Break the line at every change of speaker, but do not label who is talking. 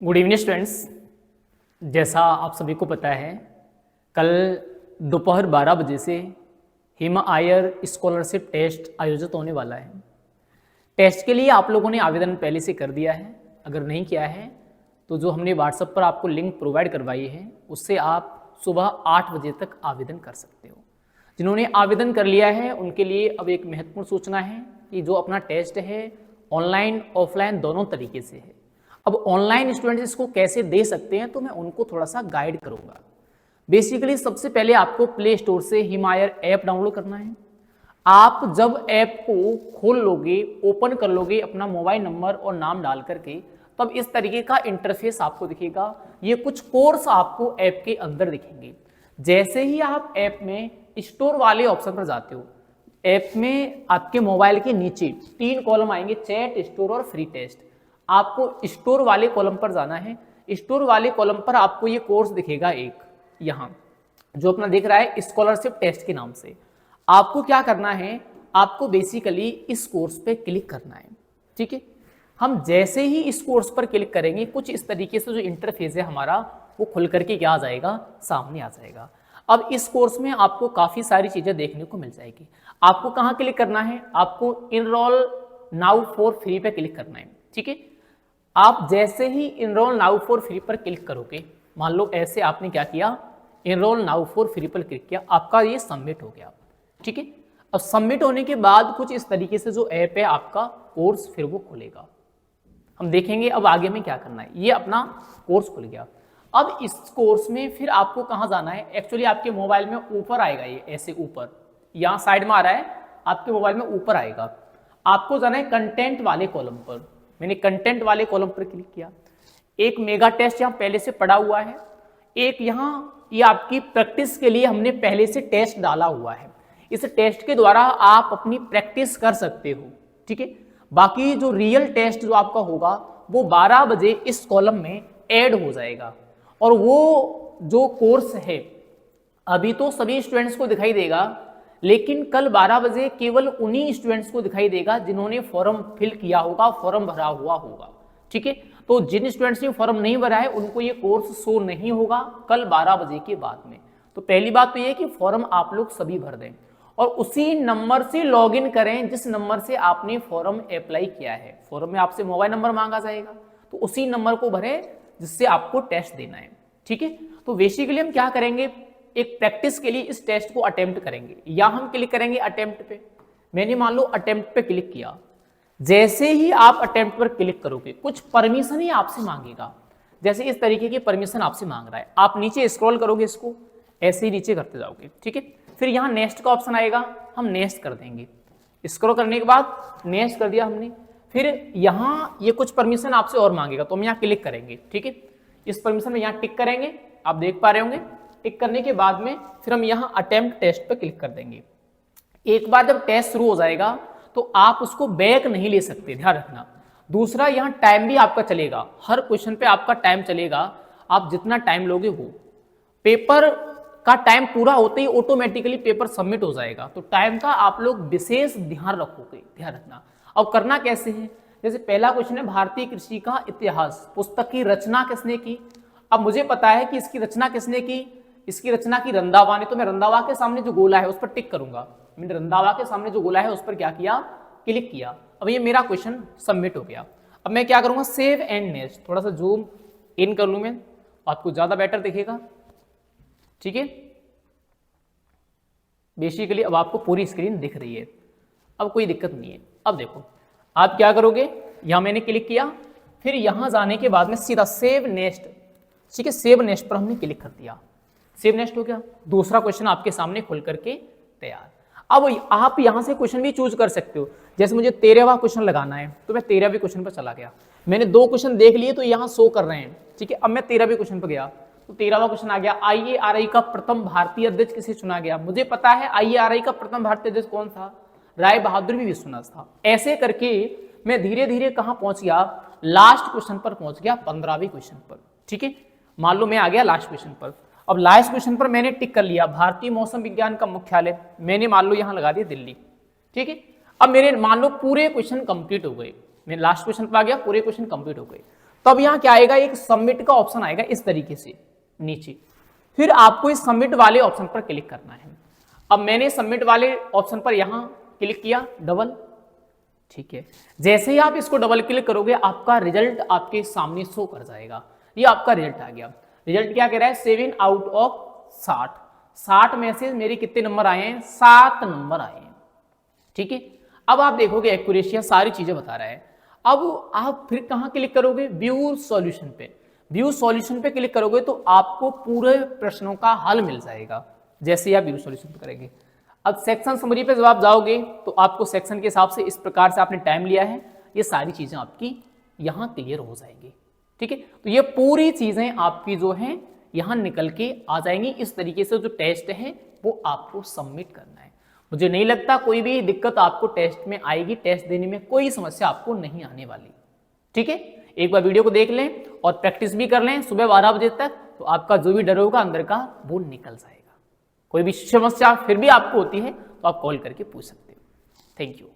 Good evening students. जैसा आप सभी को पता है, कल दोपहर 12 बजे से हिम आयर स्कॉलरशिप टेस्ट आयोजित होने वाला है। टेस्ट के लिए आप लोगों ने आवेदन पहले से कर दिया है। अगर नहीं किया है तो जो हमने व्हाट्सएप पर आपको लिंक प्रोवाइड करवाई है उससे आप सुबह 8 बजे तक आवेदन कर सकते हो। जिन्होंने आवेदन कर लिया है उनके लिए अब एक महत्वपूर्ण सूचना है कि जो अपना टेस्ट है ऑनलाइन ऑफलाइन दोनों तरीके से है। अब ऑनलाइन स्टूडेंट्स इसको कैसे दे सकते हैं तो मैं उनको थोड़ा सा गाइड करूंगा। बेसिकली सबसे पहले आपको प्ले स्टोर से हिम आयर ऐप डाउनलोड करना है। आप जब ऐप को खोल लोगे, ओपन कर लोगे अपना मोबाइल नंबर और नाम डाल करके, तब इस तरीके का इंटरफेस आपको दिखेगा। ये कुछ कोर्स आपको ऐप के अंदर दिखेंगे। जैसे ही आप ऐप में स्टोर वाले ऑप्शन पर जाते हो, ऐप में आपके मोबाइल के नीचे 3 कॉलम आएंगे, चैट, स्टोर और फ्री टेस्ट। आपको स्टोर वाले कॉलम पर जाना है। स्टोर वाले कॉलम पर आपको ये कोर्स दिखेगा एक, यहाँ जो अपना दिख रहा है स्कॉलरशिप टेस्ट के नाम से। आपको क्या करना है, आपको बेसिकली इस कोर्स पे क्लिक करना है। ठीक है, हम जैसे ही इस कोर्स पर क्लिक करेंगे कुछ इस तरीके से जो इंटरफेस है हमारा वो खुल करके क्या आ जाएगा, सामने आ जाएगा। अब इस कोर्स में आपको काफ़ी सारी चीज़ें देखने को मिल जाएगी। आपको कहाँ क्लिक करना है, आपको इनरोल नाउ फॉर फ्री पे क्लिक करना है। ठीक है, आप जैसे ही इनरोल नाउ फॉर फ्री पर क्लिक करोगे, मान लो ऐसे आपने क्या किया, इनरोल नाउ फॉर फ्री पर क्लिक किया, आपका ये सबमिट हो गया। ठीक है, अब सबमिट होने के बाद कुछ इस तरीके से जो ऐप है आपका कोर्स फिर वो खुलेगा। हम देखेंगे अब आगे में क्या करना है। ये अपना कोर्स खुल गया। अब इस कोर्स में फिर आपको कहाँ जाना है, एक्चुअली आपके मोबाइल में ऊपर आएगा, ये ऐसे ऊपर यहाँ साइड में आ रहा है, आपके मोबाइल में ऊपर आएगा। आपको जाना है कंटेंट वाले कॉलम पर। मैंने कंटेंट वाले कॉलम पर क्लिक किया। एक मेगा टेस्ट यहाँ पहले से पड़ा हुआ है, एक यहाँ ये आपकी प्रैक्टिस के लिए हमने पहले से टेस्ट डाला हुआ है। इस टेस्ट के द्वारा आप अपनी प्रैक्टिस कर सकते हो। ठीक है, बाकी जो रियल टेस्ट जो आपका होगा वो 12 बजे इस कॉलम में ऐड हो जाएगा। और वो जो कोर्स है अभी तो सभी स्टूडेंट्स को दिखाई देगा, लेकिन कल 12 बजे केवल उन्हीं स्टूडेंट्स को दिखाई देगा जिन्होंने फॉर्म फिल किया होगा, फॉर्म भरा हुआ होगा। ठीक है, तो जिन स्टूडेंट्स ने फॉर्म नहीं भरा है उनको ये कोर्स शो नहीं होगा कल 12 बजे के बाद में। तो पहली बात तो ये कि फॉर्म आप लोग सभी भर दें और उसी नंबर से लॉगिन करें जिस नंबर से आपने फॉर्म अप्लाई किया है। फॉर्म में आपसे मोबाइल नंबर मांगा जाएगा, तो उसी नंबर को भरें जिससे आपको टेस्ट देना है। ठीक है, तो बेसिकली हम क्या करेंगे, एक प्रैक्टिस के लिए इस टेस्ट को अटेम्प्ट करेंगे। या हम क्लिक करेंगे अटेम्प्ट पे। मैंने मान लो अटेम्प्ट पे क्लिक किया। जैसे ही आप अटेम्प्ट पर क्लिक करोगे कुछ परमिशन ही आपसे मांगेगा। जैसे इस तरीके की परमिशन आपसे मांग रहा है, आप नीचे स्क्रॉल करोगे, इसको ऐसे ही नीचे करते जाओगे। ठीक है, फिर यहाँ नेक्स्ट का ऑप्शन आएगा, हम नेक्स्ट कर देंगे। स्क्रॉल करने के बाद नेक्स्ट कर दिया हमने। फिर यहाँ ये कुछ परमिशन आपसे और मांगेगा तो हम यहाँ क्लिक करेंगे। ठीक है, इस परमिशन में यहाँ टिक करेंगे, आप देख पा रहे होंगे। टिक करने के बाद में फिर हम यहाँ अटेम्प्ट टेस्ट पर क्लिक कर देंगे। एक बार जब टेस्ट शुरू हो जाएगा तो आप उसको बैक नहीं ले सकते, ध्यान रखना। दूसरा, यहाँ टाइम भी आपका चलेगा, हर क्वेश्चन पे आपका टाइम चलेगा। आप जितना टाइम लोगे वो पेपर का टाइम पूरा होते ही ऑटोमेटिकली पेपर सबमिट हो जाएगा। तो टाइम का आप लोग विशेष ध्यान रखोगे, ध्यान रखना। अब करना कैसे है, जैसे पहला क्वेश्चन है भारतीय कृषि का इतिहास, पुस्तक की रचना किसने की। अब मुझे पता है कि इसकी रचना किसने की, इसकी रचना की रंधावा ने, तो मैं रंधावा के सामने जो गोला है उस पर टिक करूंगा। मैंने रंधावा के सामने जो गोला है उस पर क्या किया, क्लिक किया। अब ये मेरा क्वेश्चन सबमिट हो गया। अब मैं क्या करूंगा, सेव एंड नेक्स्ट, थोड़ा सा जूम इन कर लूं मैं, आपको ज्यादा बेटर दिखेगा। ठीक है, बेसिकली अब आपको पूरी स्क्रीन दिख रही है, अब कोई दिक्कत नहीं है। अब देखो आप क्या करोगे, यहां मैंने क्लिक किया, फिर यहां जाने के बाद में सीधा सेव नेक्स्ट। ठीक है, सेव नेक्स्ट पर हमने क्लिक कर दिया, सेव नेक्स्ट हो गया। दूसरा क्वेश्चन आपके सामने खुल करके तैयार। अब आप यहां से क्वेश्चन भी चूज कर सकते हो। जैसे मुझे 13वां क्वेश्चन लगाना है तो मैं 13वें क्वेश्चन पर चला गया। मैंने 2 क्वेश्चन देख लिए तो यहां शो कर रहे हैं। ठीक है, अब मैं 13वें क्वेश्चन पर गया तो 13वां क्वेश्चन आ गया, IARI का प्रथम भारतीय अध्यक्ष किसे चुना गया। मुझे पता है IARI का प्रथम भारतीय अध्यक्ष कौन था, राय बहादुर भी विश्वनाथ था। ऐसे करके मैं धीरे धीरे कहां पहुंच गया, लास्ट क्वेश्चन पर पहुंच गया, 15वें क्वेश्चन पर। ठीक है, मान लो मैं आ गया लास्ट क्वेश्चन पर। अब लास्ट क्वेश्चन पर मैंने टिक कर लिया, भारतीय मौसम विज्ञान का मुख्यालय मैंने मान लो यहां लगा दिया दिल्ली। ठीक है, अब मेरे मान लो पूरे क्वेश्चन कंप्लीट हो गए, मैं लास्ट क्वेश्चन पर आ गया, पूरे क्वेश्चन कंप्लीट हो गए। तब यहाँ क्या आएगा, एक सबमिट का ऑप्शन आएगा इस तरीके से नीचे, फिर आपको इस सबमिट वाले ऑप्शन पर क्लिक करना है। अब मैंने सबमिट वाले ऑप्शन पर यहां क्लिक किया डबल, ठीक है। जैसे ही आप इसको डबल क्लिक करोगे आपका रिजल्ट आपके सामने शो कर जाएगा। ये आपका रिजल्ट आ गया। रिजल्ट क्या कह रहा है, 7 आउट ऑफ 60 में से मेरे कितने नंबर आए हैं, 7 नंबर आए हैं, ठीक है। अब आप देखोगे एक्यूरेसी सारी चीजें बता रहा है। अब आप फिर कहां क्लिक करोगे, व्यू सॉल्यूशन पे। व्यू सॉल्यूशन पे क्लिक करोगे तो आपको पूरे प्रश्नों का हल मिल जाएगा जैसे ही आप व्यू सॉल्यूशन पे करेंगे। अब सेक्शन समरी पे जब आप जाओगे तो आपको सेक्शन के हिसाब से इस प्रकार से आपने टाइम लिया है, ये सारी चीजें आपकी यहां क्लियर हो जाएंगी, ठीक है। तो ये पूरी चीजें आपकी जो हैं यहां निकल के आ जाएंगी। इस तरीके से जो टेस्ट है वो आपको सबमिट करना है। मुझे नहीं लगता कोई भी दिक्कत आपको टेस्ट में आएगी, टेस्ट देने में कोई समस्या आपको नहीं आने वाली, ठीक है। एक बार वीडियो को देख लें और प्रैक्टिस भी कर लें सुबह 12 बजे तक, तो आपका जो भी डर होगा अंदर का वो निकल जाएगा। कोई भी समस्या फिर भी आपको होती है तो आप कॉल करके पूछ सकते हो। Thank you.